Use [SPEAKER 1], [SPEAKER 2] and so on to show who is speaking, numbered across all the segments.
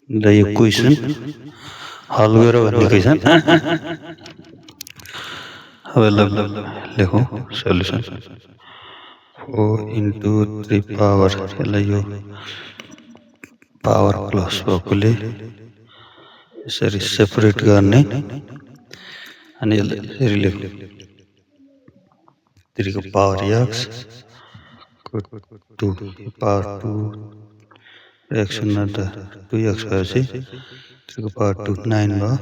[SPEAKER 1] The equation हल गरेर भनेकै छन् अब यसलाई लेखौँ सल्युसन 4 into 3 पावर यसलाई यो पावर प्लस भएकोले यसरी सेपरेट गर्ने अनि यसलाई यसरी लेखौँ 3 को पावर x 2 पावर 2 x न त 2x भएपछि 3 को पावर 2 9 भयो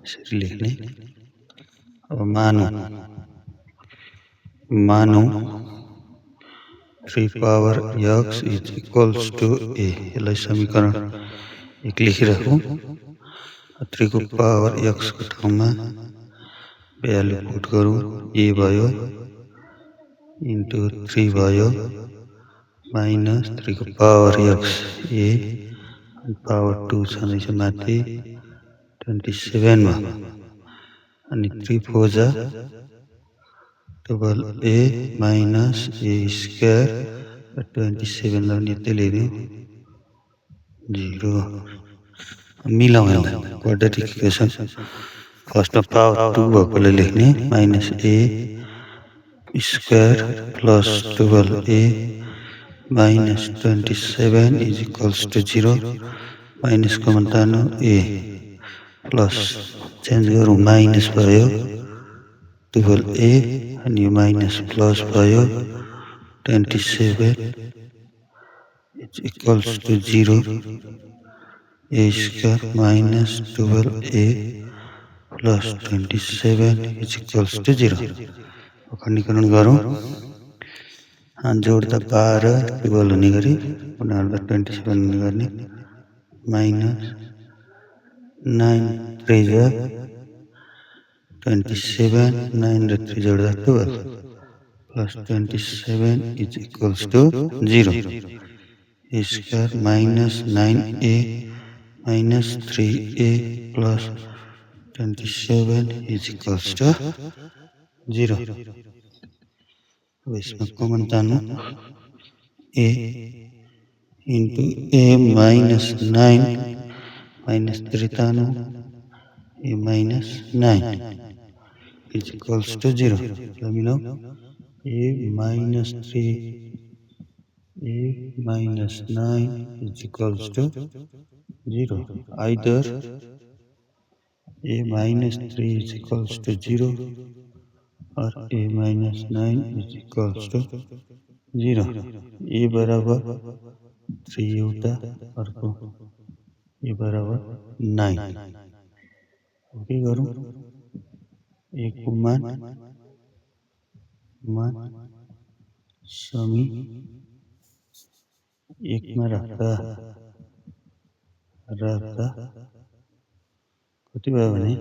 [SPEAKER 1] यसरी लेख्ने अब मानौ 3 power x is equals to a यसलाई समीकरण 1 लेखिराखौँ 3 को पावर x को ठाउँमा भ्यालु पुट गरौँ a भयो into 3 भयो minus 3 को पावर x a पावर 2 छँदैछ माथि 27 मा अनि 3 4 जा double a minus a square 27 लाई यतै ल्याइदिउँ 0 मिलाउँ यसलाई क्वाड्रेटिक इक्वेसन फर्स्टमा पावर 2 भएकोले लेख्ने minus a square plus double a minus 27 is equals to 0 minus common तानो a प्लस चेन्ज गरौँ माइनस भयो डबल a अनि यो माइनस प्लस भयो 27 is equals to 0 a square minus double a plus 27 is equals to 0 खण्डीकरण गरौँ जोड्दा 12 12 हुने गरी उनीहरुलाई 27 हुने गर्ने माइनस 9 3 जा 27 9 र 3 जोड्दा 12 plus 27 is equals to 0 a square minus 9a minus 3a plus 27 is equals to 0 अब इसमें कॉमन तानो a into a minus 9 minus 3 तानो a minus 9 is equals to 0 मिलाओ a minus 3 a minus 9 is equals to 0 either a minus 3 is equals to 0 or a minus 9 is equals to 0 a बराबर 3 एउटा अर्को a बराबर 9 okay गरौँ a को मान समी 1 मा राख्दा कति भयो भने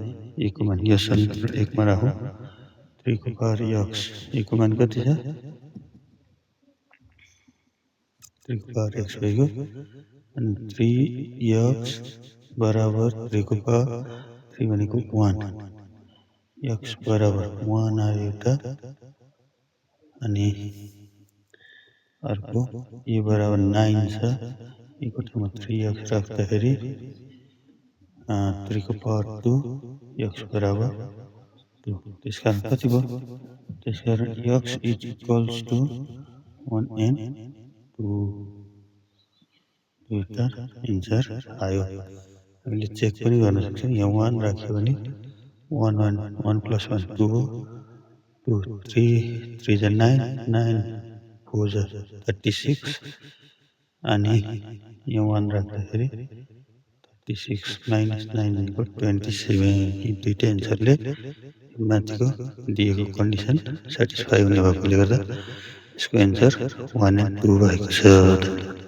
[SPEAKER 1] a को मान यो समीकरण 1 मा राखौं 3 को पावर x a को मान कति छ 3 को पावर x भएको अनि 3x बराबर 3 को पावर 3 भनेको 1 x बराबर 1 आयो एउटा अनि अर्को a बराबर 9 छ a को ठाउँमा 3x राख्दाखेरि 3 को पावर 2 x बराबर 2 त्यसकारण कति भयो त्यसकारण x is equals to 1 and 2 दुईटा आन्सर आयो हामीले चेक पनि गर्न सक्छौं यहाँ 1 राख्यो भने 1 1 plus 1 2 हो 2 3 3 जा 9 9 4 जा 36 अनि यहाँ 1 राख्दाखेरि 36 minus 9 भनेको 27 यी दुईटा आन्सरले माथिको दिएको कन्डिसन सेटिस्फाई हुने भएकोले गर्दा यसको आन्सर 1 and 2 भएको छ